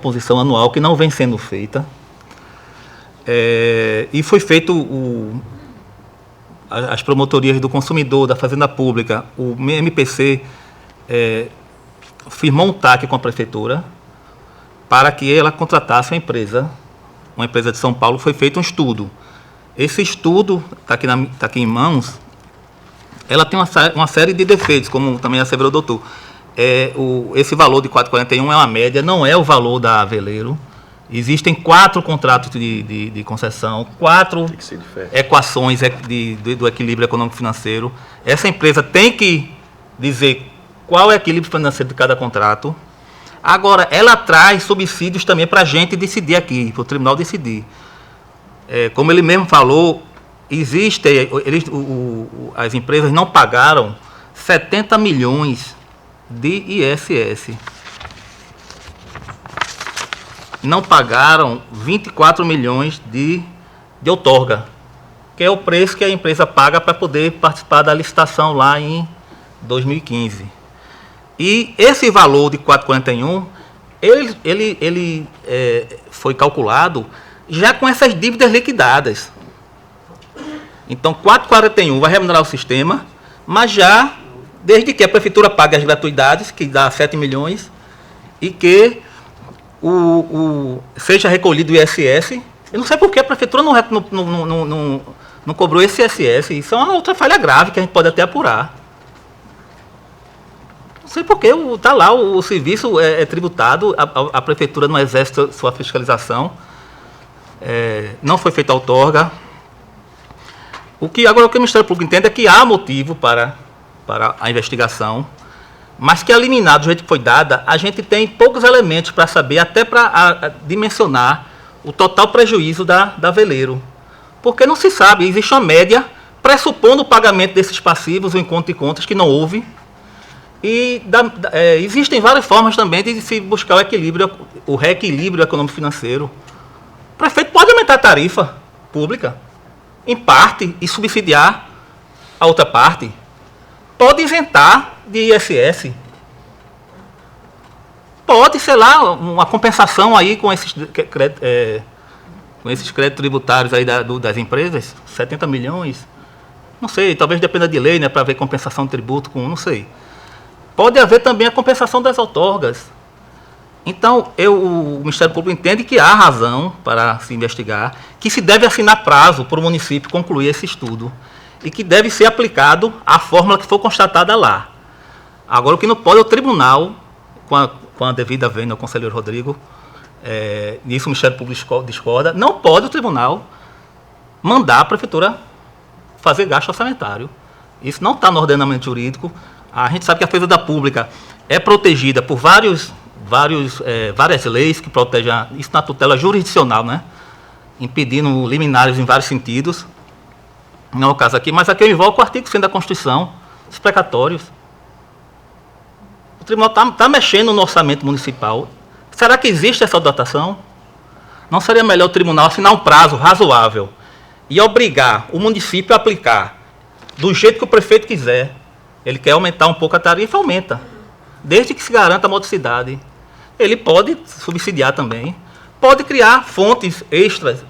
composição anual que não vem sendo feita. E foi feito as promotorias do consumidor, da Fazenda Pública, o MPC firmou um TAC com a prefeitura para que ela contratasse uma empresa de São Paulo. Foi feito um estudo. Esse estudo, está aqui em mãos, ela tem uma série de defeitos, como também asseverou o doutor. Esse valor de 4,41 é uma média, não é o valor da Veleiro. Existem 4 contratos de concessão, 4 equações do equilíbrio econômico-financeiro. Essa empresa tem que dizer qual é o equilíbrio financeiro de cada contrato. Agora, ela traz subsídios também para a gente decidir aqui, para o tribunal decidir. Como ele mesmo falou, as empresas não pagaram 70 milhões de ISS. Não pagaram 24 milhões de outorga, que é o preço que a empresa paga para poder participar da licitação lá em 2015. E esse valor de 4,41, ele foi calculado já com essas dívidas liquidadas. Então, 4,41 vai remunerar o sistema, mas já, desde que a prefeitura pague as gratuidades, que dá 7 milhões, e que seja recolhido o ISS. Eu não sei por que a prefeitura não cobrou esse ISS. Isso é uma outra falha grave que a gente pode até apurar. Não sei por que está lá, o serviço é tributado, a prefeitura não exerce sua fiscalização, não foi feita outorga. Agora o que o Ministério Público entende é que há motivo para a investigação, mas que a liminar, do jeito que foi dada, a gente tem poucos elementos para saber, até para dimensionar o total prejuízo da Veleiro. Porque não se sabe, existe uma média, pressupondo o pagamento desses passivos, o encontro de contas, que não houve. E existem várias formas também de se buscar o reequilíbrio econômico-financeiro. O prefeito pode aumentar a tarifa pública, em parte, e subsidiar a outra parte. Pode isentar de ISS. Pode, sei lá, uma compensação aí com esses créditos tributários aí das empresas, 70 milhões. Não sei, talvez dependa de lei, né, para haver compensação de tributo não sei. Pode haver também a compensação das outorgas. Então, o Ministério Público entende que há razão para se investigar, que se deve assinar prazo para o município concluir esse estudo e que deve ser aplicado a fórmula que for constatada lá. Agora, o que não pode é o tribunal, com a devida vênia ao conselheiro Rodrigo, nisso o Ministério Público discorda, não pode o tribunal mandar a prefeitura fazer gasto orçamentário. Isso não está no ordenamento jurídico. A gente sabe que a Fazenda Pública é protegida por várias leis que protegem isso na tutela jurisdicional, né? Impedindo liminares em vários sentidos. Não é o caso aqui, mas aqui eu invoco o artigo 100 da Constituição, os precatórios. O tribunal está mexendo no orçamento municipal. Será que existe essa dotação? Não seria melhor o tribunal assinar um prazo razoável e obrigar o município a aplicar do jeito que o prefeito quiser? Ele quer aumentar um pouco a tarifa, aumenta. Desde que se garanta a modicidade. Ele pode subsidiar também. Pode criar fontes extras.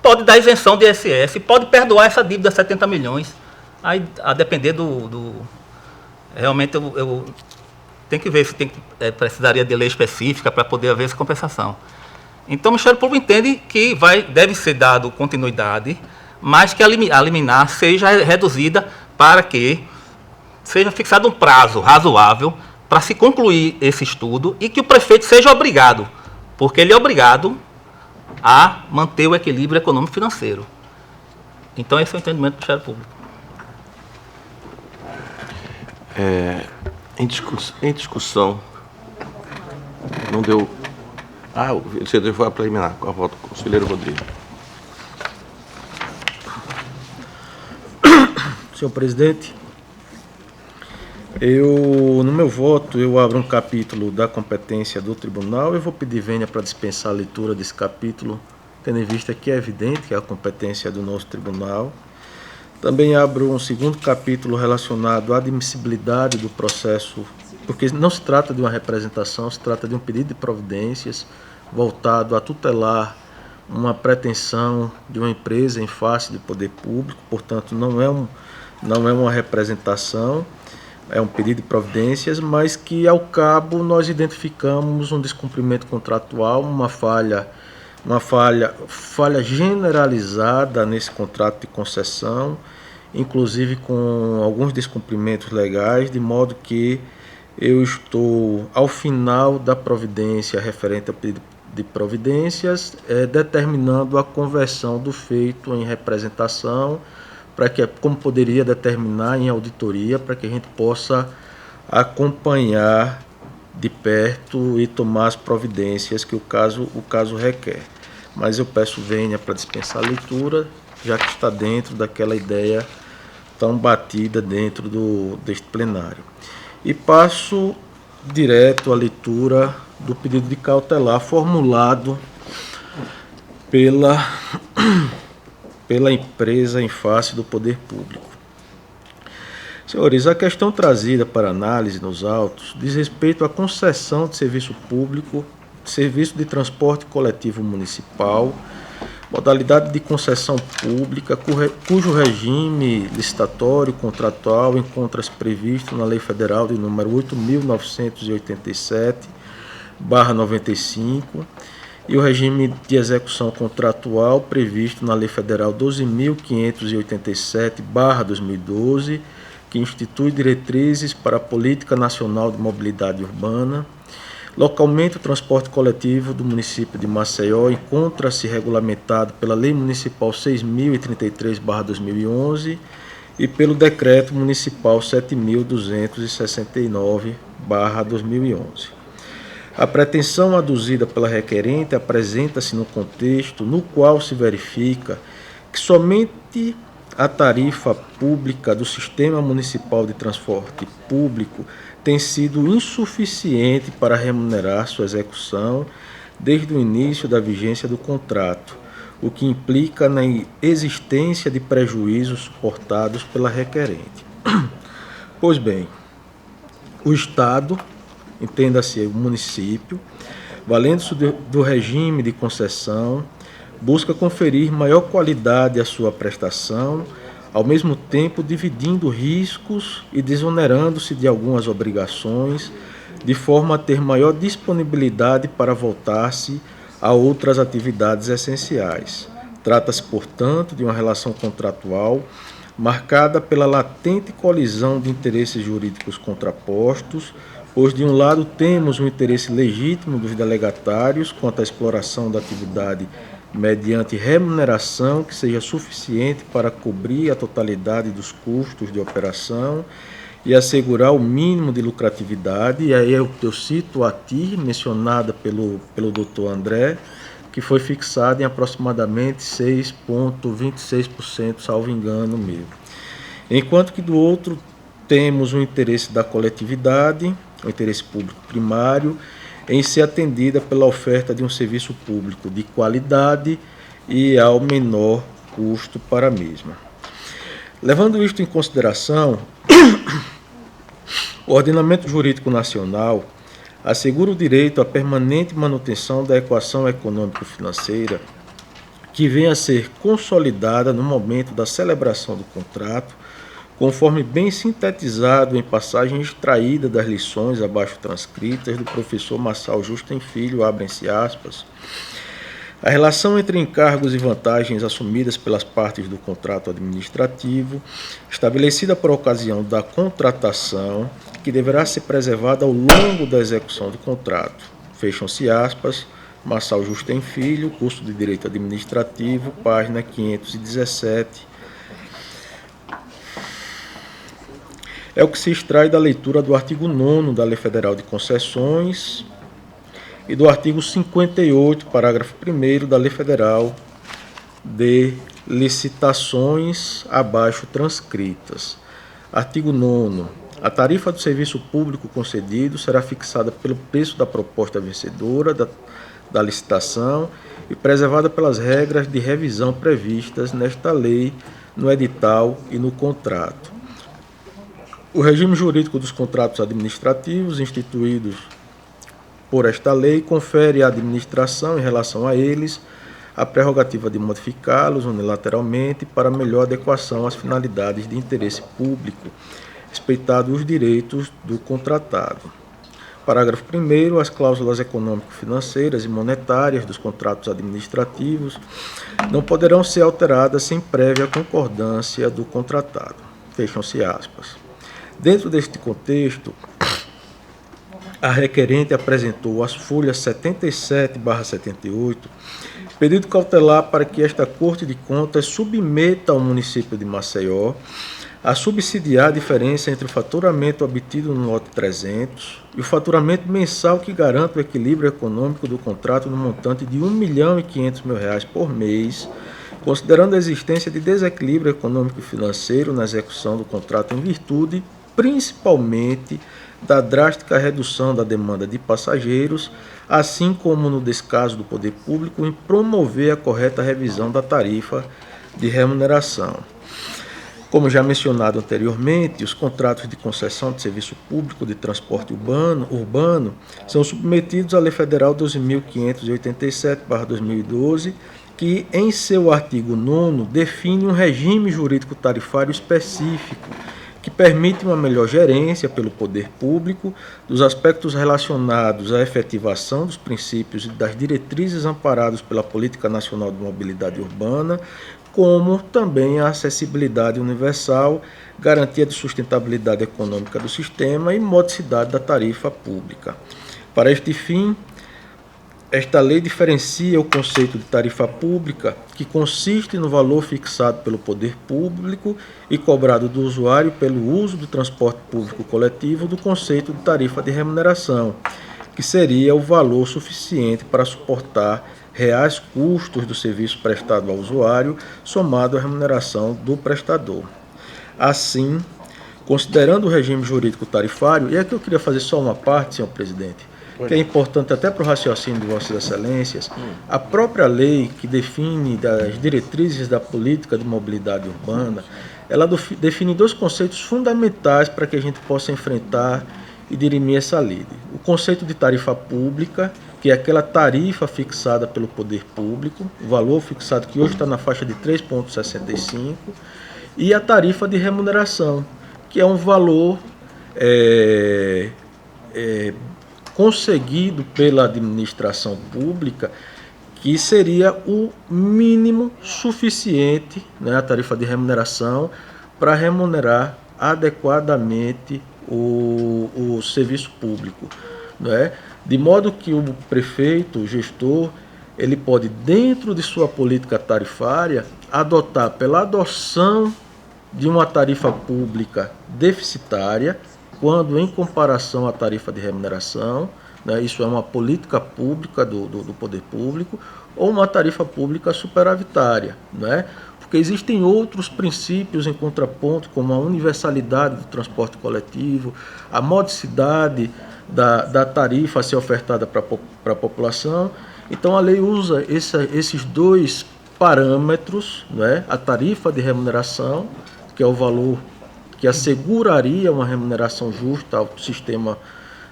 Pode dar isenção de ISS. Pode perdoar essa dívida de 70 milhões. Aí, a depender realmente, eu tenho que ver se precisaria de lei específica para poder haver essa compensação. Então, o Ministério Público entende que deve ser dado continuidade, mas que a liminar seja reduzida para que seja fixado um prazo razoável para se concluir esse estudo e que o prefeito seja obrigado, porque ele é obrigado a manter o equilíbrio econômico-financeiro. Então, esse é o entendimento do Ministério Público. Em discussão, não deu... você foi a preliminar, com a volta do conselheiro Rodrigo. Senhor presidente, no meu voto, eu abro um capítulo da competência do tribunal. Eu vou pedir vênia para dispensar a leitura desse capítulo, tendo em vista que é evidente que é a competência do nosso tribunal. Também abro um segundo capítulo relacionado à admissibilidade do processo porque não se trata de uma representação, se trata de um pedido de providências voltado a tutelar uma pretensão de uma empresa em face do poder público, portanto não é uma representação, é um pedido de providências, mas que ao cabo nós identificamos um descumprimento contratual, uma falha generalizada nesse contrato de concessão, inclusive com alguns descumprimentos legais, de modo que eu estou, ao final da providência referente ao pedido de providências, determinando a conversão do feito em representação, para que, como poderia determinar em auditoria, para que a gente possa acompanhar de perto e tomar as providências que o caso requer. Mas eu peço vênia para dispensar a leitura, já que está dentro daquela ideia tão batida dentro deste plenário. E passo direto à leitura do pedido de cautelar formulado pela empresa em face do poder público. Senhores, a questão trazida para análise nos autos diz respeito à concessão de serviço público, serviço de transporte coletivo municipal, modalidade de concessão pública, cujo regime licitatório contratual encontra-se previsto na Lei Federal de número 8.987/95 e o regime de execução contratual previsto na Lei Federal 12.587/2012, que institui diretrizes para a Política Nacional de Mobilidade Urbana. Localmente, o transporte coletivo do município de Maceió encontra-se regulamentado pela Lei Municipal 6.033/2011 e pelo Decreto Municipal 7.269/2011. A pretensão aduzida pela requerente apresenta-se no contexto no qual se verifica que somente a tarifa pública do Sistema Municipal de Transporte Público tem sido insuficiente para remunerar sua execução desde o início da vigência do contrato, o que implica na existência de prejuízos suportados pela requerente. Pois bem, o Estado, entenda-se o município, valendo-se do regime de concessão, busca conferir maior qualidade à sua prestação, ao mesmo tempo dividindo riscos e desonerando-se de algumas obrigações, de forma a ter maior disponibilidade para voltar-se a outras atividades essenciais. Trata-se, portanto, de uma relação contratual marcada pela latente colisão de interesses jurídicos contrapostos, pois, de um lado, temos o interesse legítimo dos delegatários quanto à exploração da atividade mediante remuneração que seja suficiente para cobrir a totalidade dos custos de operação e assegurar o mínimo de lucratividade. E aí eu cito a TIR, mencionada pelo Dr. André, que foi fixada em aproximadamente 6,26%, salvo engano meu. Enquanto que do outro temos o interesse da coletividade, o interesse público primário, em ser atendida pela oferta de um serviço público de qualidade e ao menor custo para a mesma. Levando isto em consideração, o ordenamento jurídico nacional assegura o direito à permanente manutenção da equação econômico-financeira que venha a ser consolidada no momento da celebração do contrato, conforme bem sintetizado em passagem extraída das lições abaixo transcritas do professor Marçal Justem Filho, abrem-se aspas. A relação entre encargos e vantagens assumidas pelas partes do contrato administrativo, estabelecida por ocasião da contratação, que deverá ser preservada ao longo da execução do contrato. Fecham-se aspas, Marçal Justem Filho, curso de Direito Administrativo, página 517. É o que se extrai da leitura do artigo 9º da Lei Federal de Concessões e do artigo 58, parágrafo 1º da Lei Federal de Licitações, abaixo transcritas. Artigo 9º. A tarifa do serviço público concedido será fixada pelo preço da proposta vencedora da licitação e preservada pelas regras de revisão previstas nesta lei, no edital e no contrato. O regime jurídico dos contratos administrativos instituídos por esta lei confere à administração, em relação a eles, a prerrogativa de modificá-los unilateralmente para melhor adequação às finalidades de interesse público, respeitados os direitos do contratado. Parágrafo 1º. As cláusulas econômico-financeiras e monetárias dos contratos administrativos não poderão ser alteradas sem prévia concordância do contratado. Fecham-se aspas. Dentro deste contexto, a requerente apresentou às folhas 77/78 pedido cautelar para que esta Corte de Contas submeta ao município de Maceió a subsidiar a diferença entre o faturamento obtido no lote 300 e o faturamento mensal que garanta o equilíbrio econômico do contrato no montante de R$ 1.500.000 por mês, considerando a existência de desequilíbrio econômico e financeiro na execução do contrato em virtude, principalmente, da drástica redução da demanda de passageiros, assim como no descaso do poder público em promover a correta revisão da tarifa de remuneração. Como já mencionado anteriormente, os contratos de concessão de serviço público de transporte urbano são submetidos à Lei Federal 12.587/2012, que, em seu artigo 9º, define um regime jurídico tarifário específico que permite uma melhor gerência pelo poder público dos aspectos relacionados à efetivação dos princípios e das diretrizes amparados pela Política Nacional de Mobilidade Urbana, como também a acessibilidade universal, garantia de sustentabilidade econômica do sistema e modicidade da tarifa pública. Para este fim, esta lei diferencia o conceito de tarifa pública, que consiste no valor fixado pelo poder público e cobrado do usuário pelo uso do transporte público coletivo, do conceito de tarifa de remuneração, que seria o valor suficiente para suportar reais custos do serviço prestado ao usuário, somado à remuneração do prestador. Assim, considerando o regime jurídico tarifário, e aqui eu queria fazer só uma parte, senhor presidente, que é importante até para o raciocínio de Vossas Excelências, a própria lei que define as diretrizes da política de mobilidade urbana, ela define dois conceitos fundamentais para que a gente possa enfrentar e dirimir essa lide. O conceito de tarifa pública, que é aquela tarifa fixada pelo poder público, o valor fixado que hoje está na faixa de 3,65, e a tarifa de remuneração, que é um valor conseguido pela administração pública, que seria o mínimo suficiente, né, a tarifa de remuneração, para remunerar adequadamente o serviço público, né? De modo que o prefeito, o gestor, ele pode, dentro de sua política tarifária, adotar pela adoção de uma tarifa pública deficitária, quando em comparação à tarifa de remuneração, né, isso é uma política pública do poder público, ou uma tarifa pública superavitária, né? Porque existem outros princípios em contraponto, como a universalidade do transporte coletivo, a modicidade da tarifa a ser ofertada para a população. Então a lei usa esses dois parâmetros, né? A tarifa de remuneração, que é o valor que asseguraria uma remuneração justa ao sistema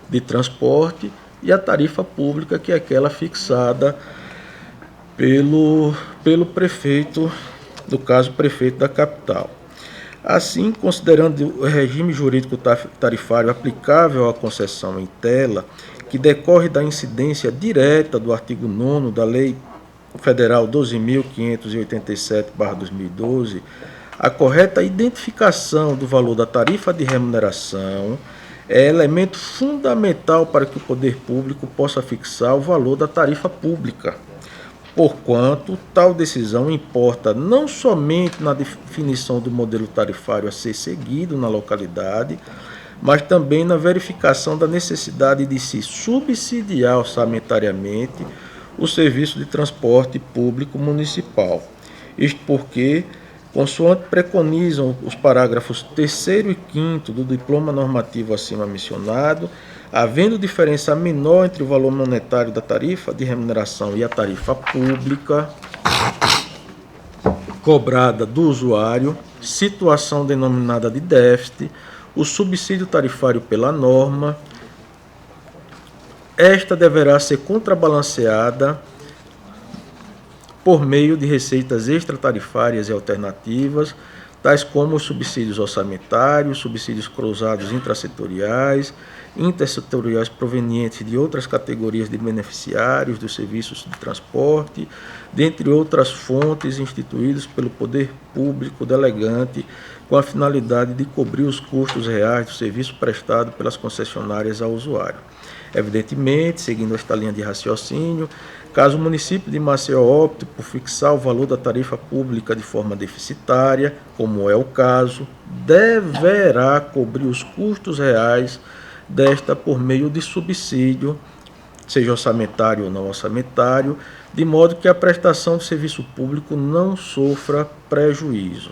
de transporte, e a tarifa pública, que é aquela fixada pelo prefeito, no caso, prefeito da capital. Assim, considerando o regime jurídico tarifário aplicável à concessão em tela, que decorre da incidência direta do artigo 9º da Lei Federal 12.587/2012, a correta identificação do valor da tarifa de remuneração é elemento fundamental para que o poder público possa fixar o valor da tarifa pública, porquanto tal decisão importa não somente na definição do modelo tarifário a ser seguido na localidade, mas também na verificação da necessidade de se subsidiar orçamentariamente o serviço de transporte público municipal. Isto porque, consoante preconizam os parágrafos 3º e 5º do diploma normativo acima mencionado, havendo diferença menor entre o valor monetário da tarifa de remuneração e a tarifa pública cobrada do usuário, situação denominada de déficit, o subsídio tarifário pela norma. Esta deverá ser contrabalanceada por meio de receitas extratarifárias e alternativas, tais como os subsídios orçamentários, subsídios cruzados intrasetoriais, intersetoriais provenientes de outras categorias de beneficiários dos serviços de transporte, dentre outras fontes instituídas pelo poder público delegante, com a finalidade de cobrir os custos reais do serviço prestado pelas concessionárias ao usuário. Evidentemente, seguindo esta linha de raciocínio, caso o município de Maceió opte por fixar o valor da tarifa pública de forma deficitária, como é o caso, deverá cobrir os custos reais desta por meio de subsídio, seja orçamentário ou não orçamentário, de modo que a prestação de serviço público não sofra prejuízo.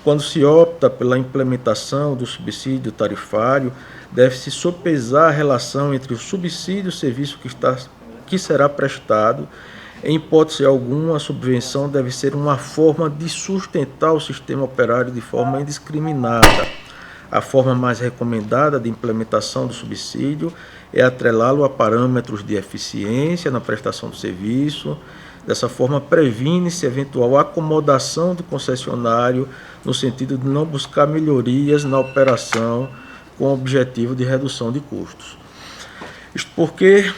Quando se opta pela implementação do subsídio tarifário, deve-se sopesar a relação entre o subsídio e o serviço que será prestado. Em hipótese alguma, a subvenção deve ser uma forma de sustentar o sistema operário de forma indiscriminada. A forma mais recomendada de implementação do subsídio é atrelá-lo a parâmetros de eficiência na prestação do serviço. Dessa forma, previne-se eventual acomodação do concessionário no sentido de não buscar melhorias na operação com o objetivo de redução de custos. Isto porque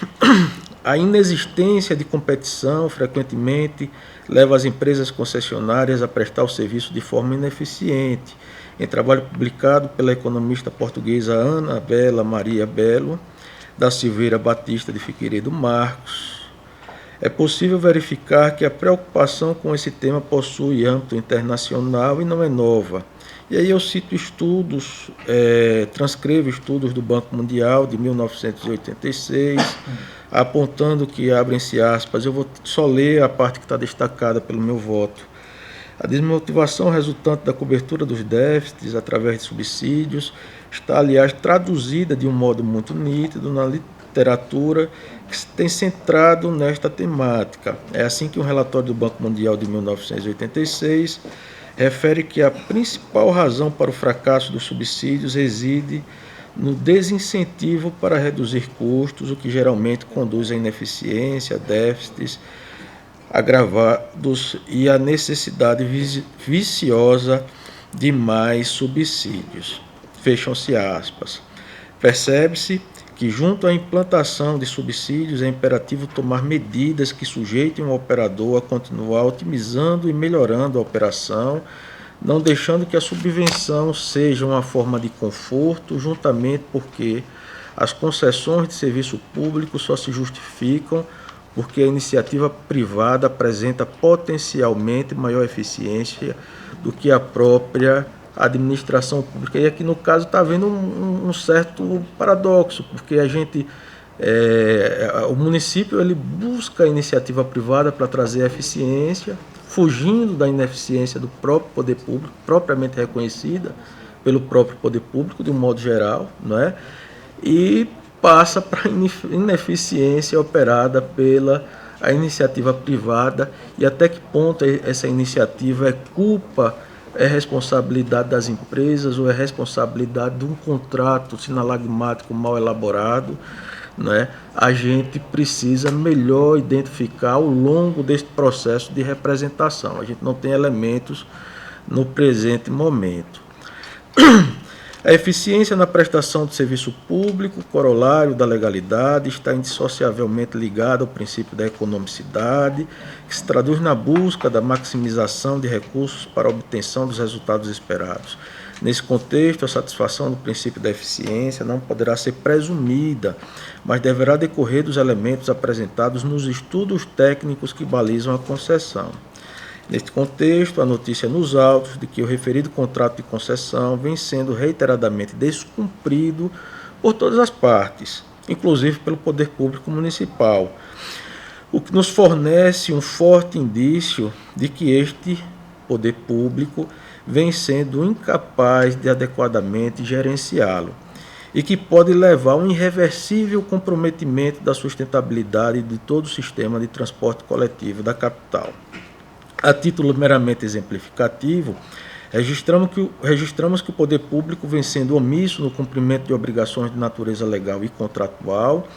a inexistência de competição frequentemente leva as empresas concessionárias a prestar o serviço de forma ineficiente. Em trabalho publicado pela economista portuguesa Ana Bela Maria Belo, da Silveira Batista de Figueiredo Marcos, é possível verificar que a preocupação com esse tema possui âmbito internacional e não é nova. E aí eu cito estudos, transcrevo estudos do Banco Mundial de 1986, apontando que, abrem-se aspas, eu vou só ler a parte que está destacada pelo meu voto. A desmotivação resultante da cobertura dos déficits através de subsídios está, aliás, traduzida de um modo muito nítido na literatura que se tem centrado nesta temática. É assim que um relatório do Banco Mundial de 1986 refere que a principal razão para o fracasso dos subsídios reside no desincentivo para reduzir custos, o que geralmente conduz à ineficiência, déficits agravados e à necessidade viciosa de mais subsídios. Fecham-se aspas. Percebe-se que, junto à implantação de subsídios, é imperativo tomar medidas que sujeitem o operador a continuar otimizando e melhorando a operação, não deixando que a subvenção seja uma forma de conforto, juntamente porque as concessões de serviço público só se justificam porque a iniciativa privada apresenta potencialmente maior eficiência do que a própria administração pública. E aqui no caso está havendo um certo paradoxo, porque o município ele busca a iniciativa privada para trazer eficiência, fugindo da ineficiência do próprio poder público, propriamente reconhecida pelo próprio poder público de um modo geral, não é? E passa para a ineficiência operada pela a iniciativa privada, e até que ponto essa iniciativa é responsabilidade das empresas ou é responsabilidade de um contrato sinalagmático mal elaborado, né? A gente precisa melhor identificar ao longo deste processo de representação. A gente não tem elementos no presente momento. A eficiência na prestação de serviço público, corolário da legalidade, está indissociavelmente ligada ao princípio da economicidade, que se traduz na busca da maximização de recursos para a obtenção dos resultados esperados. Nesse contexto, a satisfação do princípio da eficiência não poderá ser presumida, mas deverá decorrer dos elementos apresentados nos estudos técnicos que balizam a concessão. Neste contexto, a notícia nos autos de que o referido contrato de concessão vem sendo reiteradamente descumprido por todas as partes, inclusive pelo poder público municipal, o que nos fornece um forte indício de que este poder público vem sendo incapaz de adequadamente gerenciá-lo e que pode levar a um irreversível comprometimento da sustentabilidade de todo o sistema de transporte coletivo da capital. A título meramente exemplificativo, Registramos que o poder público vem sendo omisso no cumprimento de obrigações de natureza legal e contratual,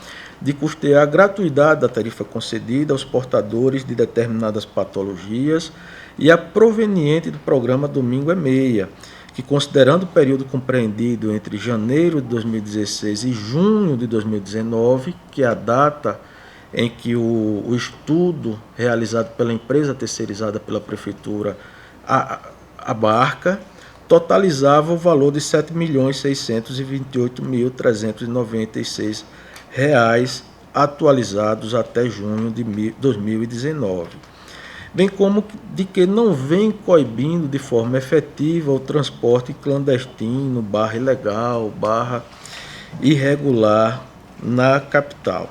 de custear a gratuidade da tarifa concedida aos portadores de determinadas patologias e a proveniente do programa Domingo é Meia, que, considerando o período compreendido entre janeiro de 2016 e junho de 2019, que é a data em que o estudo realizado pela empresa terceirizada pela Prefeitura abarca, totalizava o valor de R$ 7.628.396 atualizados até junho de 2019, bem como de que não vem coibindo de forma efetiva o transporte clandestino, ilegal, irregular na capital.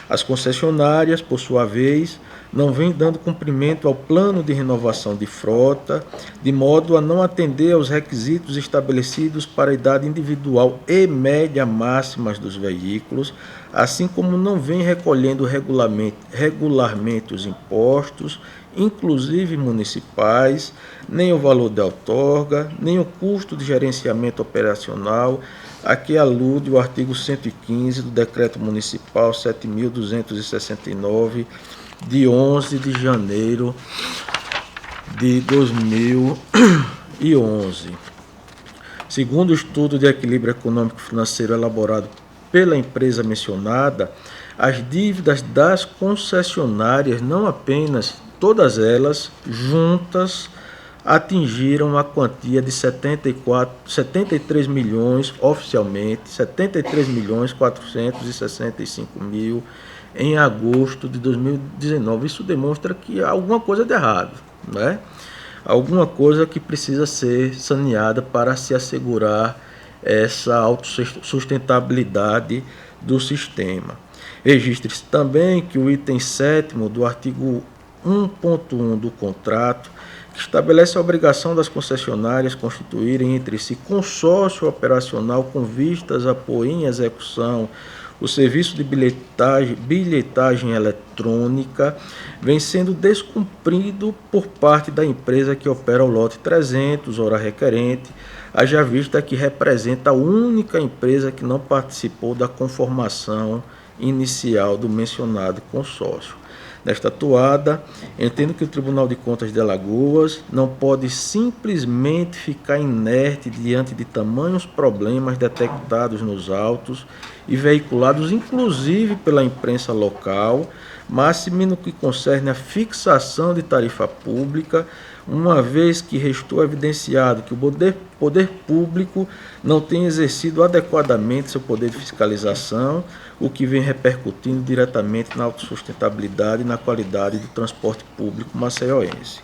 As concessionárias, por sua vez, não vêm dando cumprimento ao plano de renovação de frota, de modo a não atender aos requisitos estabelecidos para a idade individual e média máximas dos veículos, assim como não vem recolhendo regularmente os impostos, inclusive municipais, nem o valor da outorga, nem o custo de gerenciamento operacional, a que alude o artigo 115 do Decreto Municipal 7.269, de 11 de janeiro de 2011. Segundo o estudo de equilíbrio econômico e financeiro elaborado pela empresa mencionada, as dívidas das concessionárias, não apenas todas elas juntas, atingiram a quantia de 73 milhões oficialmente, 73.465.000 em agosto de 2019. Isso demonstra que há alguma coisa de errado, né? Alguma coisa que precisa ser saneada para se assegurar essa autossustentabilidade do sistema. Registre-se também que o item 7º do artigo 1.1 do contrato, que estabelece a obrigação das concessionárias constituírem entre si consórcio operacional com vistas a pôr em execução o serviço de bilhetagem eletrônica, vem sendo descumprido por parte da empresa que opera o lote 300, ora requerente, haja vista que representa a única empresa que não participou da conformação inicial do mencionado consórcio. Nesta atuada, entendo que o Tribunal de Contas de Alagoas não pode simplesmente ficar inerte diante de tamanhos problemas detectados nos autos e veiculados inclusive pela imprensa local, máxime no que concerne a fixação de tarifa pública, uma vez que restou evidenciado que o poder público não tem exercido adequadamente seu poder de fiscalização, o que vem repercutindo diretamente na autossustentabilidade e na qualidade do transporte público maceioense.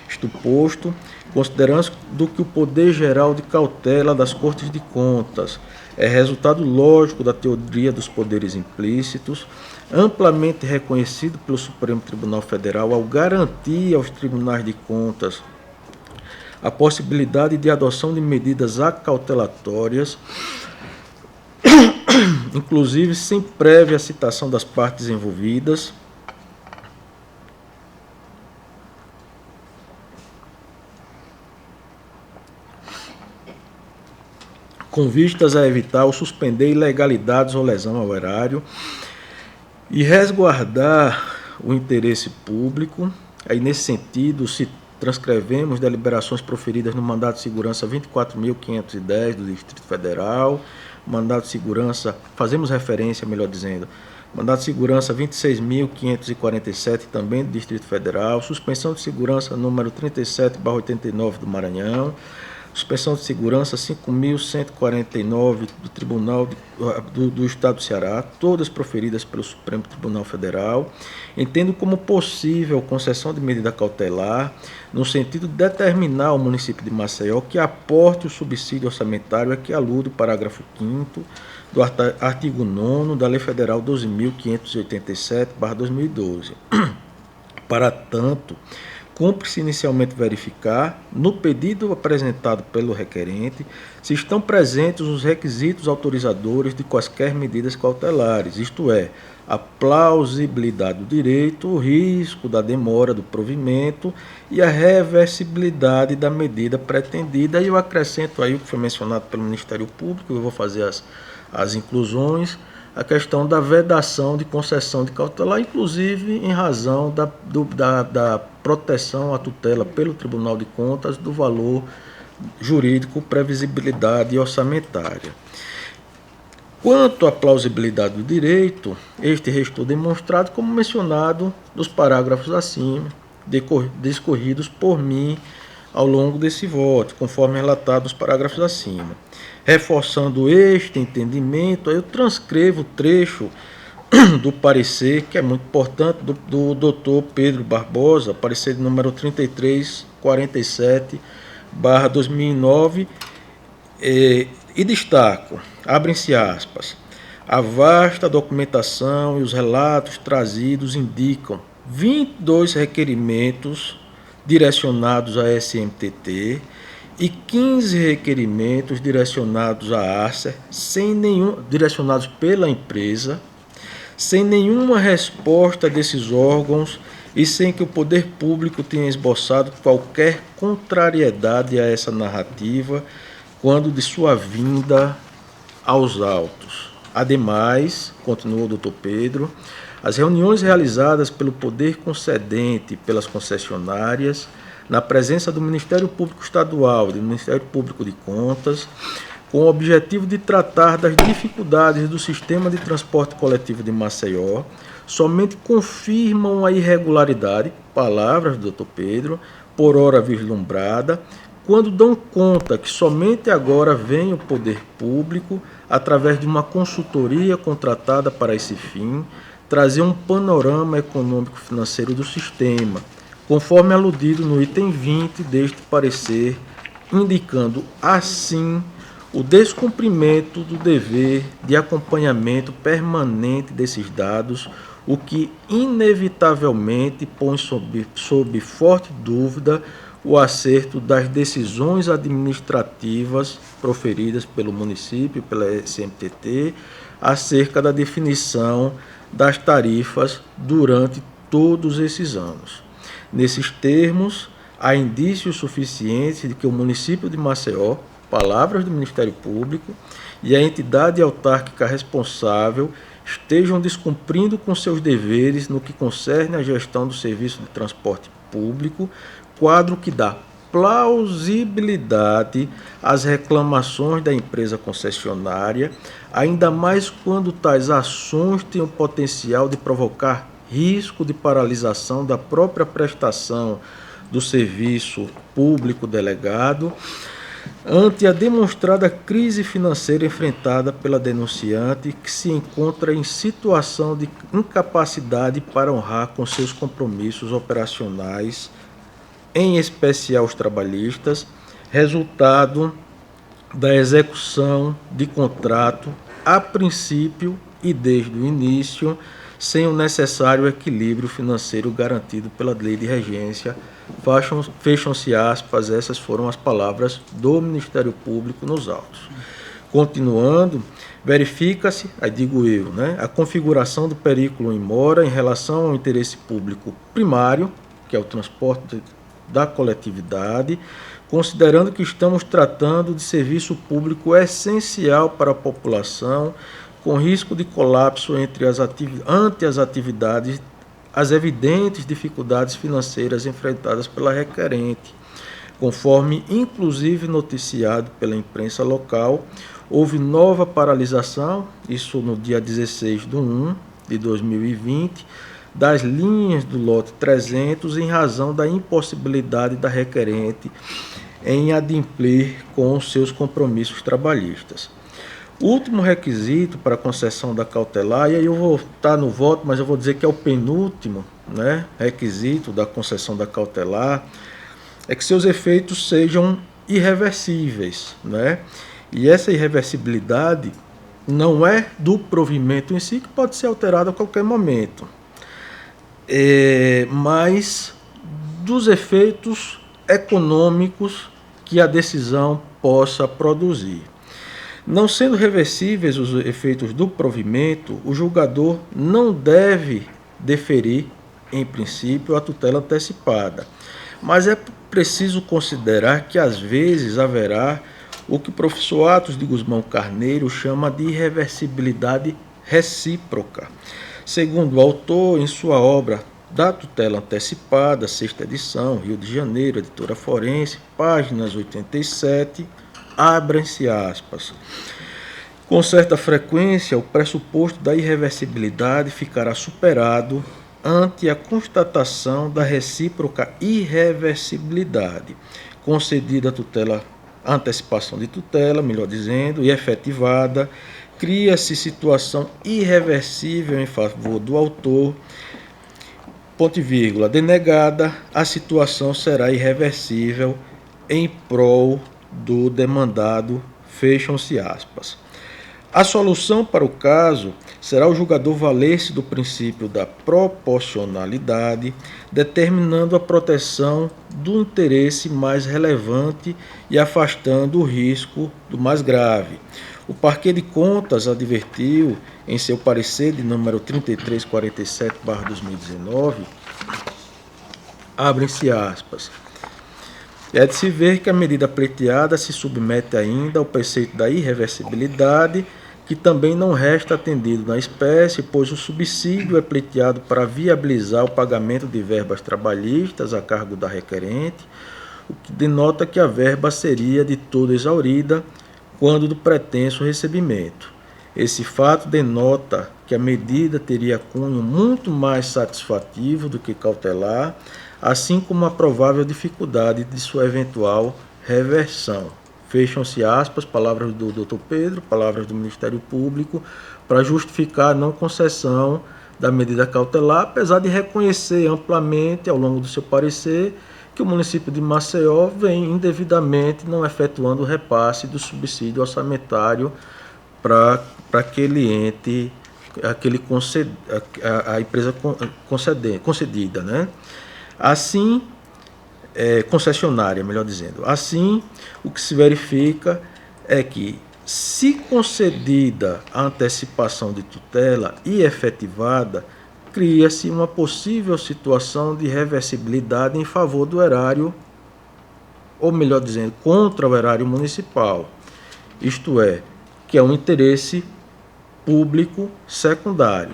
Isto posto, considerando que o poder geral de cautela das Cortes de Contas é resultado lógico da teoria dos poderes implícitos, amplamente reconhecido pelo Supremo Tribunal Federal ao garantir aos tribunais de contas a possibilidade de adoção de medidas acautelatórias, inclusive sem prévia citação das partes envolvidas, com vistas a evitar ou suspender ilegalidades ou lesão ao erário e resguardar o interesse público. Aí, nesse sentido, se transcrevemos deliberações proferidas no mandato de segurança 24.510 do Distrito Federal, mandato de segurança, fazemos referência, melhor dizendo, mandato de segurança 26.547 também do Distrito Federal, suspensão de segurança número 37/89 do Maranhão, suspensão de segurança 5.149 do Tribunal do Estado do Ceará, todas proferidas pelo Supremo Tribunal Federal. Entendo como possível concessão de medida cautelar, no sentido de determinar ao município de Maceió que aporte o subsídio orçamentário a que alude o parágrafo 5º do artigo 9º da Lei Federal 12.587/2012. Para tanto, cumpre-se inicialmente verificar, no pedido apresentado pelo requerente, se estão presentes os requisitos autorizadores de quaisquer medidas cautelares, isto é, a plausibilidade do direito, o risco da demora do provimento e a reversibilidade da medida pretendida. E eu acrescento aí o que foi mencionado pelo Ministério Público, eu vou fazer as inclusões, a questão da vedação de concessão de cautelar, inclusive em razão da proteção à tutela pelo Tribunal de Contas do valor jurídico, previsibilidade orçamentária. Quanto à plausibilidade do direito, este restou demonstrado como mencionado nos parágrafos acima, discorridos por mim ao longo desse voto, conforme relatado nos parágrafos acima. Reforçando este entendimento, eu transcrevo o trecho do parecer, que é muito importante, do Dr. Pedro Barbosa, parecer de número 3347/2009, e destaco, abrem-se aspas, a vasta documentação e os relatos trazidos indicam 22 requerimentos direcionados à SMTT e 15 requerimentos direcionados à ACER, direcionados pela empresa, sem nenhuma resposta desses órgãos e sem que o poder público tenha esboçado qualquer contrariedade a essa narrativa quando de sua vinda aos autos. Ademais, continua o Dr. Pedro, as reuniões realizadas pelo poder concedente e pelas concessionárias, na presença do Ministério Público Estadual e do Ministério Público de Contas, com o objetivo de tratar das dificuldades do sistema de transporte coletivo de Maceió, somente confirmam a irregularidade, palavras do Dr. Pedro, por ora vislumbrada, quando dão conta que somente agora vem o poder público, através de uma consultoria contratada para esse fim, trazer um panorama econômico-financeiro do sistema, conforme aludido no item 20 deste parecer, indicando assim o descumprimento do dever de acompanhamento permanente desses dados, o que inevitavelmente põe sob forte dúvida o acerto das decisões administrativas proferidas pelo município, pela SMTT, acerca da definição das tarifas durante todos esses anos. Nesses termos, há indícios suficientes de que o município de Maceió, palavras do Ministério Público, e a entidade autárquica responsável estejam descumprindo com seus deveres no que concerne à gestão do serviço de transporte público, quadro que dá plausibilidade às reclamações da empresa concessionária, ainda mais quando tais ações têm o potencial de provocar risco de paralisação da própria prestação do serviço público delegado, ante a demonstrada crise financeira enfrentada pela denunciante, que se encontra em situação de incapacidade para honrar com seus compromissos operacionais, em especial os trabalhistas, resultado da execução de contrato a princípio e desde o início, sem o necessário equilíbrio financeiro garantido pela lei de regência. Fecham-se aspas, essas foram as palavras do Ministério Público nos autos. Continuando, verifica-se, aí digo eu, a configuração do perículo in mora em relação ao interesse público primário, que é o transporte da coletividade, considerando que estamos tratando de serviço público essencial para a população, com risco de colapso ante as atividades, as evidentes dificuldades financeiras enfrentadas pela requerente. Conforme inclusive noticiado pela imprensa local, houve nova paralisação, isso no dia 16/1/2020, das linhas do lote 300 em razão da impossibilidade da requerente em adimplir com os seus compromissos trabalhistas. O último requisito para a concessão da cautelar, e aí eu vou estar no voto, mas eu vou dizer que é o penúltimo requisito da concessão da cautelar, é que seus efeitos sejam irreversíveis. E essa irreversibilidade não é do provimento em si, que pode ser alterado a qualquer momento, mas dos efeitos econômicos que a decisão possa produzir. Não sendo reversíveis os efeitos do provimento, o julgador não deve deferir, em princípio, a tutela antecipada. Mas é preciso considerar que, às vezes, haverá o que o professor Atos de Guzmão Carneiro chama de irreversibilidade recíproca. Segundo o autor, em sua obra Da Tutela Antecipada, 6ª edição, Rio de Janeiro, editora Forense, páginas 87, abrem-se aspas. Com certa frequência, o pressuposto da irreversibilidade ficará superado ante a constatação da recíproca irreversibilidade, concedida a antecipação de tutela, melhor dizendo, e efetivada, cria-se situação irreversível em favor do autor, ponto e vírgula, denegada, a situação será irreversível em prol do demandado, fecham-se aspas. A solução para o caso será o julgador valer-se do princípio da proporcionalidade, determinando a proteção do interesse mais relevante e afastando o risco do mais grave. O Parquet de Contas advertiu, em seu parecer de número 3347/2019, abrem-se aspas, é de se ver que a medida pleiteada se submete ainda ao preceito da irreversibilidade, que também não resta atendido na espécie, pois o subsídio é pleiteado para viabilizar o pagamento de verbas trabalhistas a cargo da requerente, o que denota que a verba seria de toda exaurida quando do pretenso recebimento. Esse fato denota que a medida teria cunho muito mais satisfativo do que cautelar, assim como a provável dificuldade de sua eventual reversão. Fecham-se aspas, palavras do Dr. Pedro, palavras do Ministério Público, para justificar a não concessão da medida cautelar, apesar de reconhecer amplamente, ao longo do seu parecer, que o município de Maceió vem indevidamente não efetuando o repasse do subsídio orçamentário para aquele ente, a empresa concedida, né? Assim, concessionária, melhor dizendo. Assim, o que se verifica é que, se concedida a antecipação de tutela e efetivada, cria-se uma possível situação de reversibilidade em favor do erário, ou melhor dizendo, contra o erário municipal, isto é, que é um interesse público secundário.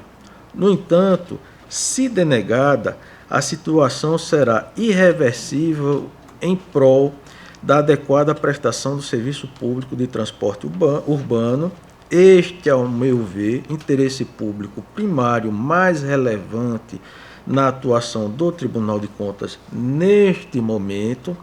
No entanto, se denegada, a situação será irreversível em prol da adequada prestação do serviço público de transporte urbano. Este, ao meu ver, interesse público primário mais relevante na atuação do Tribunal de Contas neste momento,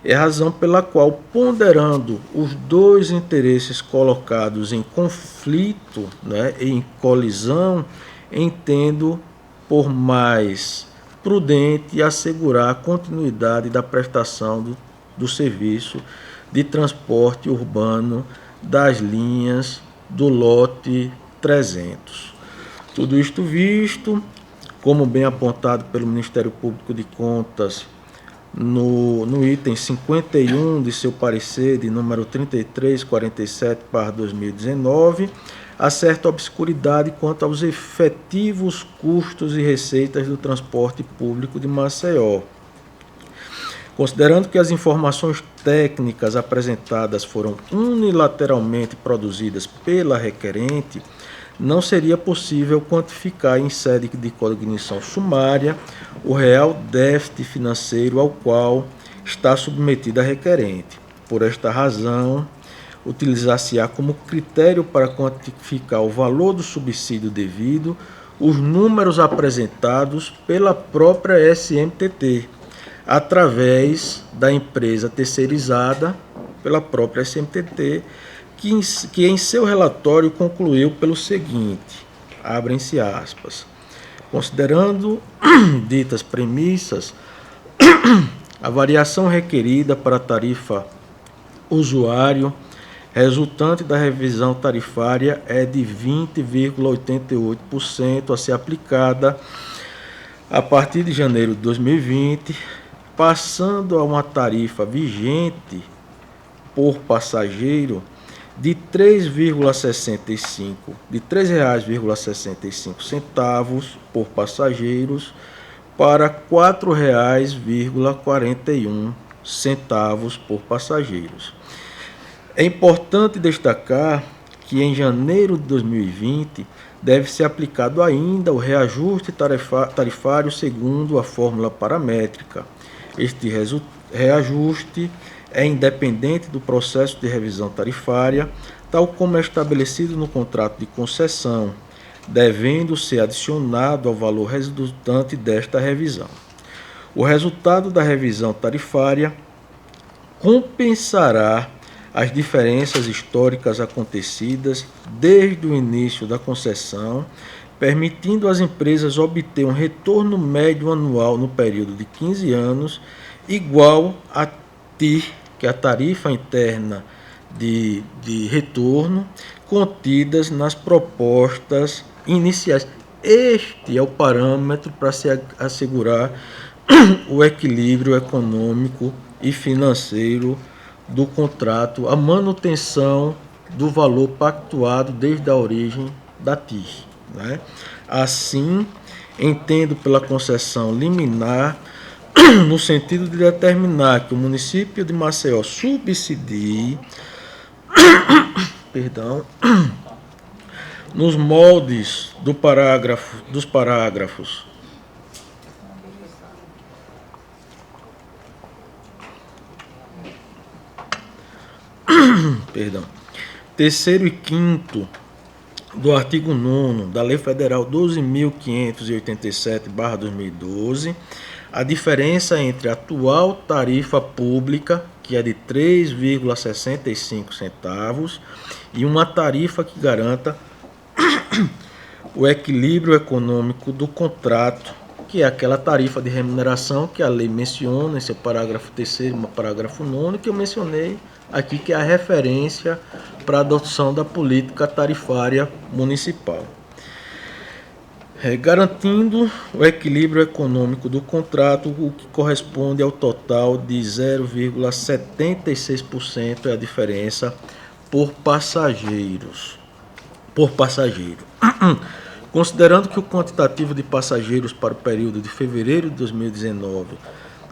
é a razão pela qual, ponderando os dois interesses colocados em conflito, né, em colisão, entendo por mais prudente assegurar a continuidade da prestação do serviço de transporte urbano das linhas do lote 300. Tudo isto visto, como bem apontado pelo Ministério Público de Contas no item 51 de seu parecer de número 3347/2019, há certa obscuridade quanto aos efetivos custos e receitas do transporte público de Maceió. Considerando que as informações técnicas apresentadas foram unilateralmente produzidas pela requerente, não seria possível quantificar em sede de cognição sumária o real déficit financeiro ao qual está submetida a requerente. Por esta razão, utilizar-se-á como critério para quantificar o valor do subsídio devido os números apresentados pela própria SMTT, através da empresa terceirizada pela própria SMTT, que em seu relatório concluiu pelo seguinte, abrem-se aspas, considerando ditas premissas, a variação requerida para a tarifa usuário resultante da revisão tarifária é de 20,88% a ser aplicada a partir de janeiro de 2020, passando a uma tarifa vigente por passageiro de R$ 3,65 por passageiros para R$ 4,41 por passageiros. É importante destacar que em janeiro de 2020 deve ser aplicado ainda o reajuste tarifário segundo a fórmula paramétrica. Este reajuste é independente do processo de revisão tarifária, tal como é estabelecido no contrato de concessão, devendo ser adicionado ao valor resultante desta revisão. O resultado da revisão tarifária compensará as diferenças históricas acontecidas desde o início da concessão, permitindo às empresas obter um retorno médio anual no período de 15 anos igual a TIR, que é a tarifa interna de retorno, contidas nas propostas iniciais. Este é o parâmetro para se assegurar o equilíbrio econômico e financeiro do contrato, a manutenção do valor pactuado desde a origem da TIR. Né? Assim, entendo pela concessão liminar no sentido de determinar que o município de Maceió subsidie nos moldes dos parágrafos terceiro e quinto do artigo 9º da Lei Federal 12.587/2012, a diferença entre a atual tarifa pública, que é de 3,65 centavos, e uma tarifa que garanta o equilíbrio econômico do contrato, que é aquela tarifa de remuneração que a lei menciona em seu parágrafo 3º e parágrafo 9º, que eu mencionei aqui, que é a referência para a adoção da política tarifária municipal. Garantindo o equilíbrio econômico do contrato, o que corresponde ao total de 0,76% é a diferença por passageiro. Considerando que o quantitativo de passageiros para o período de fevereiro de 2019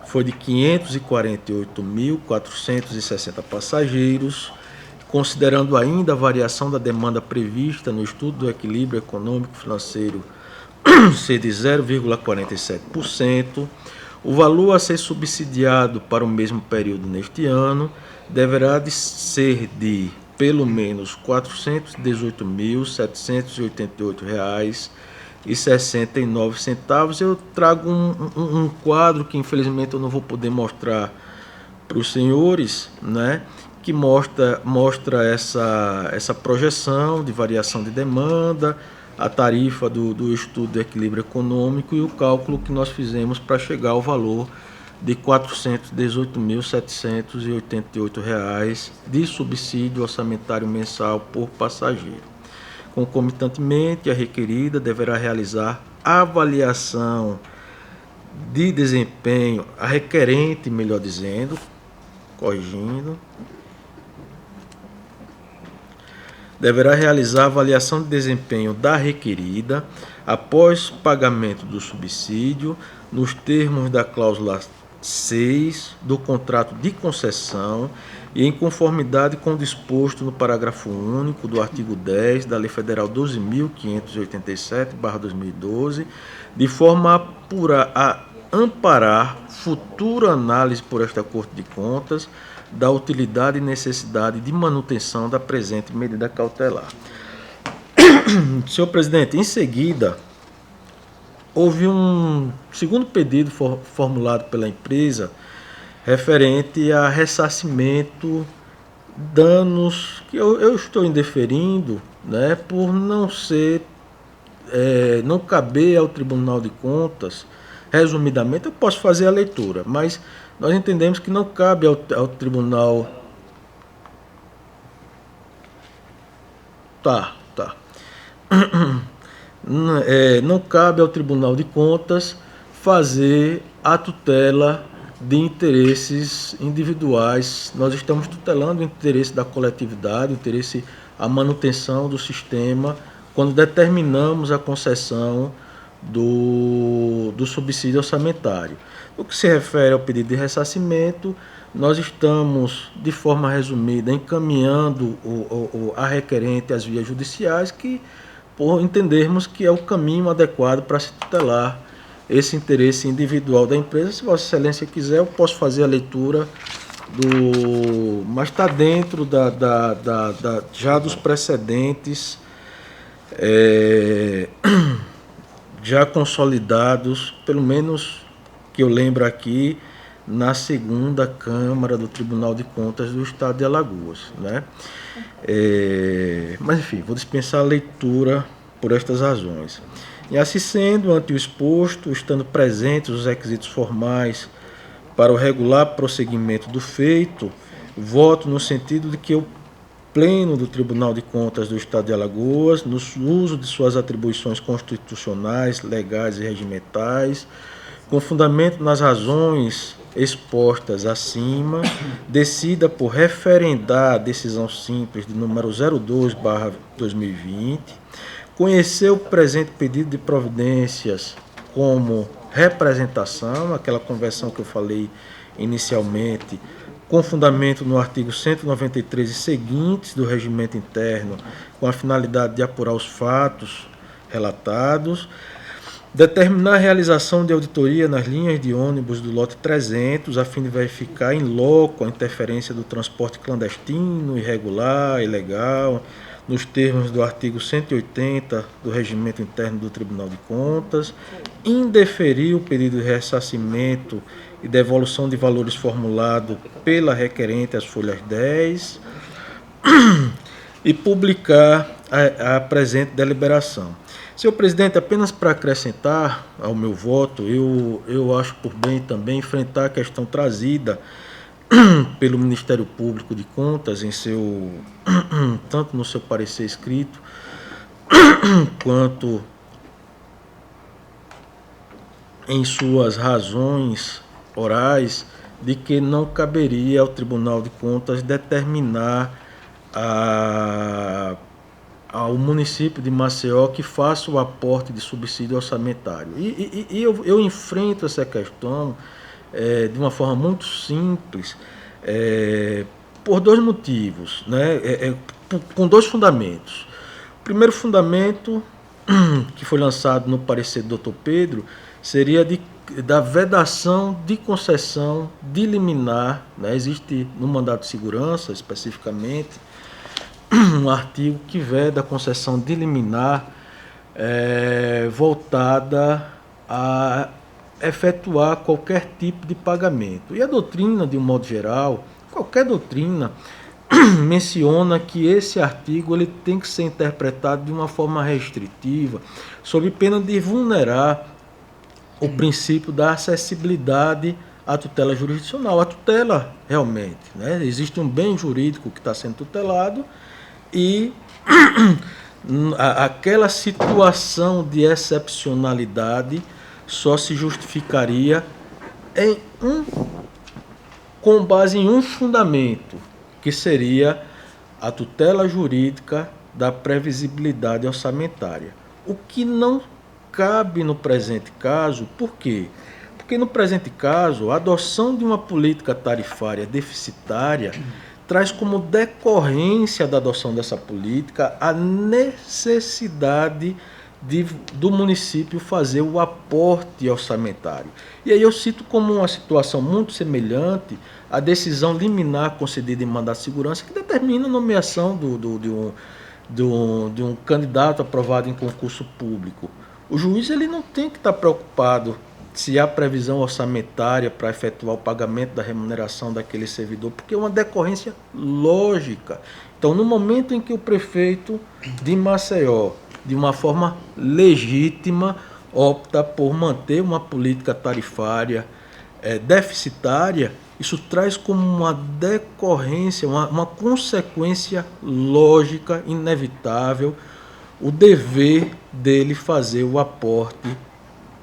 foi de 548.460 passageiros, considerando ainda a variação da demanda prevista no estudo do equilíbrio econômico financeiro ser de 0,47%, o valor a ser subsidiado para o mesmo período neste ano deverá de ser de pelo menos R$ 418.788,69. Eu trago um quadro que infelizmente eu não vou poder mostrar para os senhores, né, que mostra essa projeção de variação de demanda, a tarifa do estudo do equilíbrio econômico e o cálculo que nós fizemos para chegar ao valor de R$ 418.788 de subsídio orçamentário mensal por passageiro. Concomitantemente, a requerida deverá realizar avaliação de desempenho, a requerente, melhor dizendo, corrigindo, deverá realizar a avaliação de desempenho da requerida após pagamento do subsídio nos termos da cláusula 6 do contrato de concessão e em conformidade com o disposto no parágrafo único do artigo 10 da Lei Federal 12.587/2012, de forma a amparar futura análise por esta Corte de Contas da utilidade e necessidade de manutenção da presente medida cautelar. Senhor presidente, em seguida, houve um segundo pedido formulado pela empresa referente a ressarcimento danos que eu estou indeferindo, né, por não caber ao Tribunal de Contas. Resumidamente, eu posso fazer a leitura, mas nós entendemos que não cabe ao Tribunal. Não cabe ao Tribunal de Contas fazer a tutela de interesses individuais. Nós estamos tutelando o interesse da coletividade, o interesse, a manutenção do sistema, quando determinamos a concessão do subsídio orçamentário. No que se refere ao pedido de ressarcimento, nós estamos, de forma resumida, encaminhando a requerente às vias judiciais, que, por entendermos que é o caminho adequado para se tutelar esse interesse individual da empresa. Se Vossa Excelência quiser, eu posso fazer a leitura mas está dentro já dos precedentes já consolidados, pelo menos que eu lembro aqui, na 2ª Câmara do Tribunal de Contas do Estado de Alagoas, né? Mas, enfim, vou dispensar a leitura por estas razões. E assim sendo, ante o exposto, estando presentes os requisitos formais para o regular prosseguimento do feito, voto no sentido de que o Pleno do Tribunal de Contas do Estado de Alagoas, no uso de suas atribuições constitucionais, legais e regimentais, com fundamento nas razões expostas acima, decida por referendar a decisão simples de número 02/2020, conhecer o presente pedido de providências como representação, aquela conversão que eu falei inicialmente, com fundamento no artigo 193 e seguintes do Regimento Interno, com a finalidade de apurar os fatos relatados, determinar a realização de auditoria nas linhas de ônibus do lote 300, a fim de verificar em loco a interferência do transporte clandestino, irregular, ilegal, nos termos do artigo 180 do Regimento Interno do Tribunal de Contas, indeferir o pedido de ressarcimento e devolução de valores formulado pela requerente às folhas 10 e publicar a presente deliberação. Senhor presidente, apenas para acrescentar ao meu voto, eu acho por bem também enfrentar a questão trazida pelo Ministério Público de Contas, tanto no seu parecer escrito, quanto em suas razões orais, de que não caberia ao Tribunal de Contas determinar ao município de Maceió que faça o aporte de subsídio orçamentário. E eu enfrento essa questão de uma forma muito simples, por dois motivos, né? Com dois fundamentos. O primeiro fundamento, que foi lançado no parecer do Dr. Pedro, seria da vedação de concessão de liminar, né? Existe no mandato de segurança, especificamente, um artigo que veda a concessão de liminar voltada a efetuar qualquer tipo de pagamento. E a doutrina, de um modo geral, qualquer doutrina, menciona que esse artigo ele tem que ser interpretado de uma forma restritiva, sob pena de vulnerar o princípio da acessibilidade à tutela jurisdicional. A tutela, realmente, né? Existe um bem jurídico que está sendo tutelado e aquela situação de excepcionalidade só se justificaria com base em um fundamento, que seria a tutela jurídica da previsibilidade orçamentária. O que não cabe no presente caso. Por quê? Porque no presente caso, a adoção de uma política tarifária deficitária traz como decorrência da adoção dessa política a necessidade do município fazer o aporte orçamentário. E aí eu cito como uma situação muito semelhante a decisão liminar concedida em mandato de segurança, que determina a nomeação de um candidato aprovado em concurso público. O juiz ele não tem que estar preocupado se há previsão orçamentária para efetuar o pagamento da remuneração daquele servidor, porque é uma decorrência lógica. Então, no momento em que o prefeito de Maceió, de uma forma legítima, opta por manter uma política tarifária deficitária, isso traz como uma decorrência, uma consequência lógica, inevitável, o dever dele fazer o aporte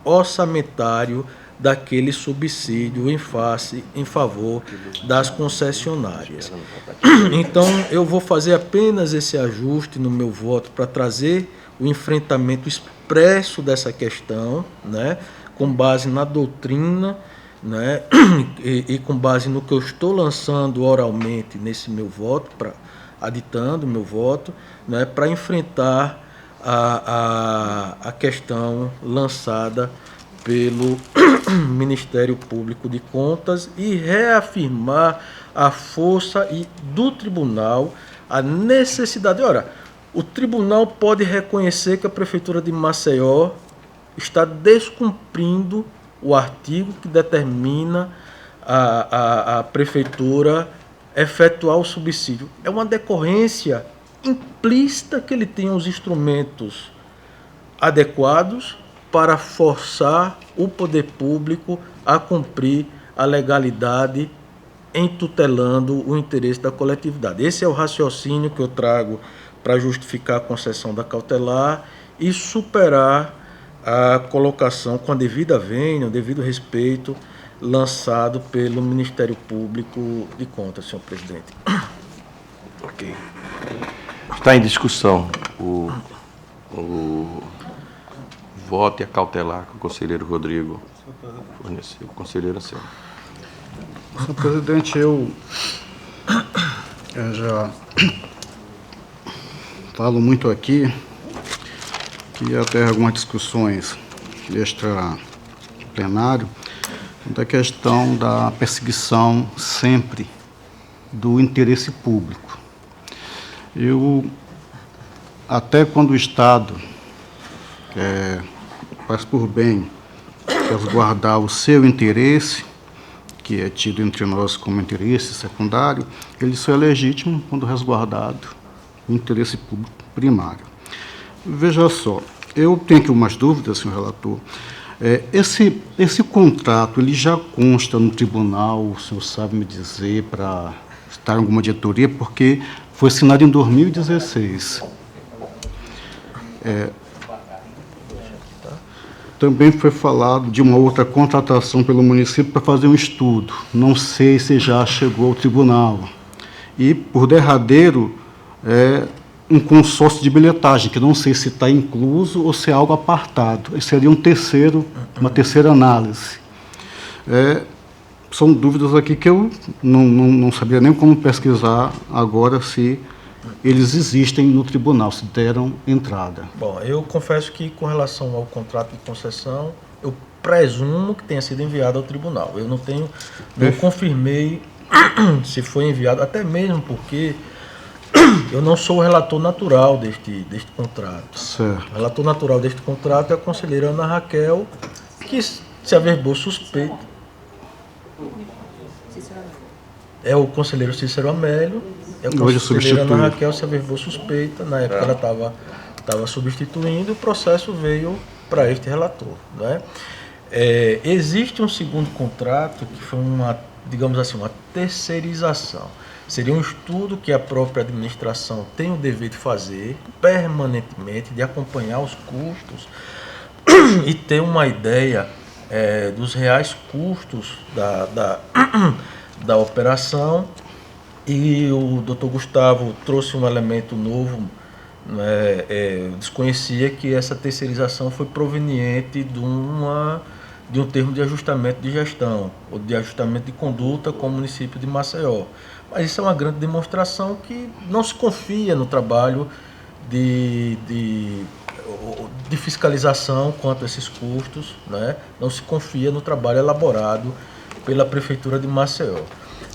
orçamentário daquele subsídio em favor das concessionárias. Então, eu vou fazer apenas esse ajuste no meu voto para trazer o enfrentamento expresso dessa questão, né, com base na doutrina, né, e com base no que eu estou lançando oralmente nesse meu voto, aditando o meu voto, né, para enfrentar a questão lançada pelo Ministério Público de Contas e reafirmar a força do tribunal, a necessidade. Ora, o tribunal pode reconhecer que a Prefeitura de Maceió está descumprindo o artigo que determina a Prefeitura efetuar o subsídio. É uma decorrência implícita que ele tenha os instrumentos adequados para forçar o poder público a cumprir a legalidade em tutelando o interesse da coletividade. Esse é o raciocínio que eu trago para justificar a concessão da cautelar e superar a colocação com a devida vênia, o devido respeito lançado pelo Ministério Público de Contas, senhor presidente. Ok. Está em discussão o voto e a cautelar que o conselheiro Rodrigo forneceu. Conselheiro Anselmo. Senhor presidente, eu já falo muito aqui, que até algumas discussões extra plenário, da questão da perseguição sempre do interesse público. Eu, até quando o Estado faz por bem resguardar o seu interesse, que é tido entre nós como interesse secundário, ele só é legítimo quando resguardado o interesse público primário. Veja só, eu tenho aqui umas dúvidas, senhor relator. Esse contrato, ele já consta no tribunal, o senhor sabe me dizer, para estar em alguma diretoria, porque foi assinado em 2016. Também foi falado de uma outra contratação pelo município para fazer um estudo. Não sei se já chegou ao tribunal. E, por derradeiro, um consórcio de bilhetagem, que não sei se está incluso ou se é algo apartado. Esse seria uma terceira análise. São dúvidas aqui que eu não sabia nem como pesquisar agora se eles existem no tribunal, se deram entrada. Bom, eu confesso que com relação ao contrato de concessão, eu presumo que tenha sido enviado ao tribunal. Eu não confirmei se foi enviado, até mesmo porque eu não sou o relator natural deste contrato. Certo. O relator natural deste contrato é a conselheira Ana Raquel, que se averbou suspeita. É o conselheiro Cícero Amélio. É a conselheira Ana Raquel se averbou suspeita. Na época ela estava substituindo, o processo veio para este relator, né? Existe um segundo contrato que foi digamos assim, uma terceirização. Seria um estudo que a própria administração tem o dever de fazer permanentemente, de acompanhar os custos e ter uma ideia dos reais custos da operação. E o doutor Gustavo trouxe um elemento novo, eu desconhecia que essa terceirização foi proveniente de um termo de ajustamento de gestão, ou de ajustamento de conduta com o município de Maceió. Mas isso é uma grande demonstração que não se confia no trabalho de fiscalização quanto a esses custos, né? Não se confia no trabalho elaborado pela Prefeitura de Maceió.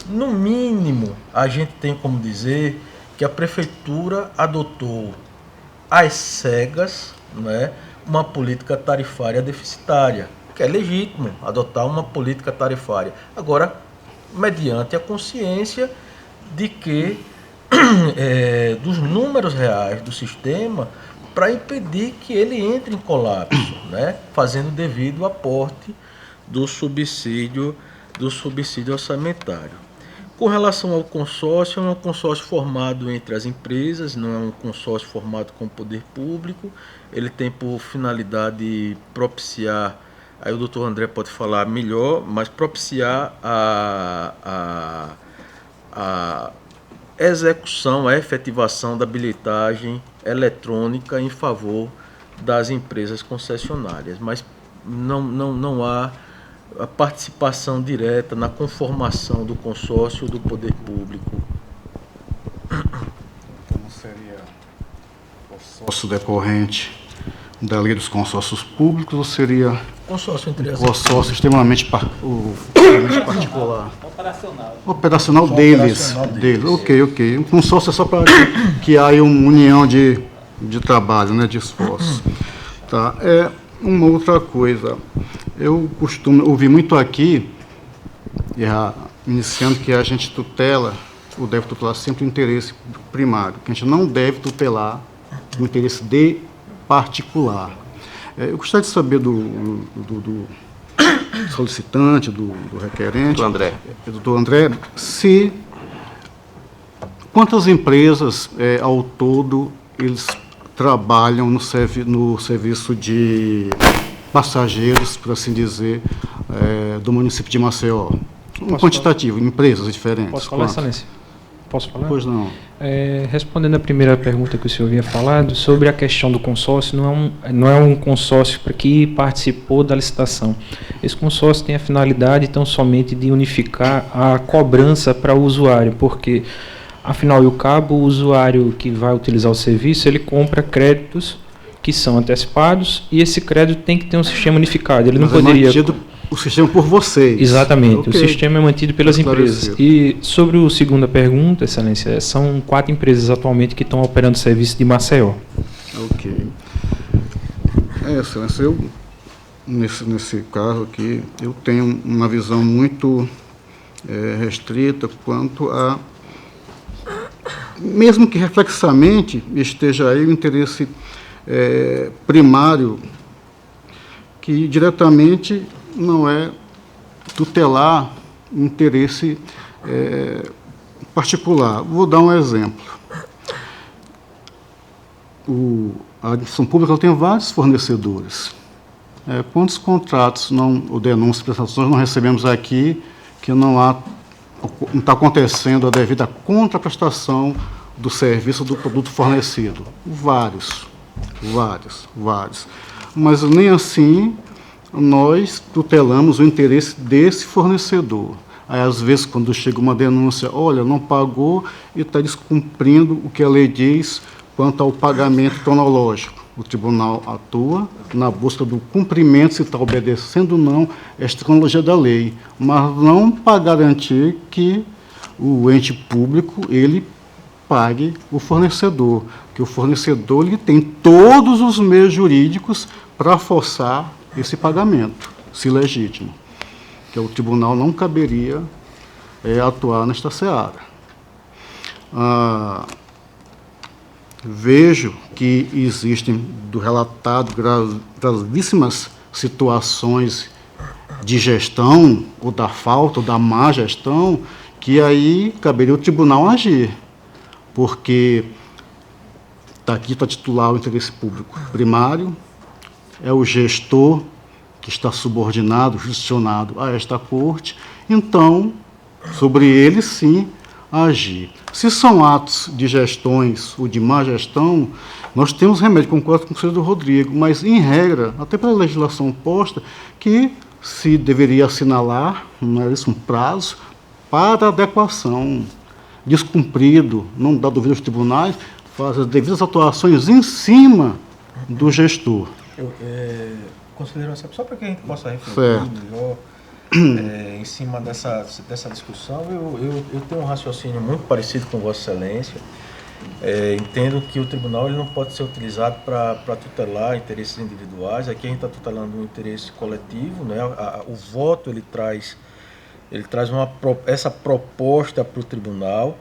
No mínimo, a gente tem como dizer que a Prefeitura adotou às cegas, né, uma política tarifária deficitária, que é legítimo adotar uma política tarifária. Agora, mediante a consciência de que dos números reais do sistema para impedir que ele entre em colapso, né, fazendo devido aporte do subsídio orçamentário. Com relação ao consórcio, é um consórcio formado entre as empresas, não é um consórcio formado com o poder público. Ele tem por finalidade propiciar aí o doutor André pode falar melhor, mas propiciar a execução, a efetivação da bilhetagem eletrônica em favor das empresas concessionárias, mas não há a participação direta na conformação do consórcio do poder público. Como seria o consórcio decorrente da lei dos consórcios públicos ou seria Consórcio entre as consórcio extremamente particular? Operacional deles. Ok. Um consórcio é só para que haja uma união de trabalho, né, de esforço. Tá. Uma outra coisa, eu costumo ouvir muito aqui, iniciando que a gente tutela, ou deve tutelar sempre o interesse primário, que a gente não deve tutelar o interesse de particular. Eu gostaria de saber do solicitante, do requerente, doutor André, quantas empresas ao todo eles trabalham no serviço de passageiros, por assim dizer, do município de Maceió? Um quantitativo, empresas diferentes. Posso falar, Excelência? Posso falar? Pois não. Respondendo a primeira pergunta que o senhor havia falado, sobre a questão do consórcio, não é um consórcio que participou da licitação. Esse consórcio tem a finalidade, tão somente, de unificar a cobrança para o usuário, porque, afinal e ao cabo, o usuário que vai utilizar o serviço, ele compra créditos que são antecipados e esse crédito tem que ter um sistema unificado. Ele não poderia... O sistema por vocês. Exatamente, okay. O sistema é mantido pelas empresas. E sobre a segunda pergunta, Excelência, são 4 empresas atualmente que estão operando o serviço de Maceió. Ok. Excelência, eu, nesse caso aqui, eu tenho uma visão muito restrita quanto a, mesmo que reflexamente esteja aí o interesse primário, que diretamente não é tutelar interesse particular. Vou dar um exemplo. A administração pública tem vários fornecedores. Quantos contratos ou denúncias, prestações não recebemos aqui que não está acontecendo a devida contraprestação do serviço do produto fornecido? Vários. Mas nem assim nós tutelamos o interesse desse fornecedor. Aí, às vezes, quando chega uma denúncia, olha, não pagou e está descumprindo o que a lei diz quanto ao pagamento cronológico. O tribunal atua na busca do cumprimento, se está obedecendo ou não esta cronologia da lei, mas não para garantir que o ente público ele pague o fornecedor, que o fornecedor ele tem todos os meios jurídicos para forçar esse pagamento, se legítimo, que o tribunal não caberia atuar nesta seara. Vejo que existem, do relatado, gravíssimas situações de gestão, ou da falta, ou da má gestão, que aí caberia o tribunal agir, porque aqui está titular o interesse público primário, é o gestor que está subordinado, jurisdicionado a esta corte, então, sobre ele, sim, agir. Se são atos de gestões ou de má gestão, nós temos remédio, concordo com o senhor Rodrigo, mas, em regra, até pela legislação posta, que se deveria assinalar, não é isso, um prazo para adequação. Descumprido, não dá dúvida aos tribunais, faz as devidas atuações em cima do gestor. Conselheiro, só para que a gente possa refletir melhor em cima dessa discussão, eu tenho um raciocínio muito parecido com Vossa Excelência. Entendo que o tribunal ele não pode ser utilizado para tutelar interesses individuais. Aqui a gente está tutelando um interesse coletivo, né? O voto ele traz essa proposta para o tribunal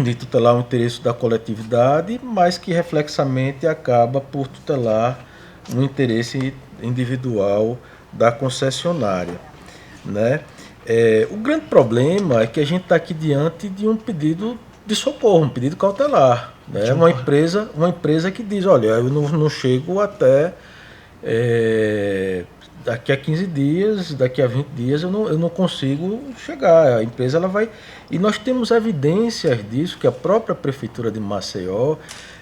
de tutelar o interesse da coletividade, mas que reflexamente acaba por tutelar um interesse individual da concessionária, né? O grande problema é que a gente está aqui diante de um pedido de socorro, um pedido cautelar, né? Uma empresa que diz, olha, eu não chego até daqui a 15 dias, daqui a 20 dias eu não consigo chegar. A empresa ela vai... E nós temos evidências disso, que a própria Prefeitura de Maceió,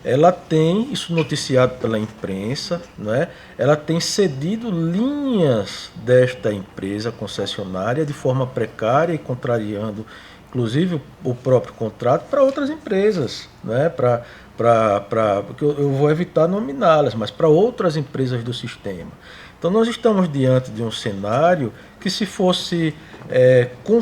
ela tem, isso noticiado pela imprensa, né? Ela tem cedido linhas desta empresa concessionária de forma precária e contrariando, inclusive, o próprio contrato para outras empresas, né? Porque eu vou evitar nominá-las, mas para outras empresas do sistema. Então nós estamos diante de um cenário que, se fosse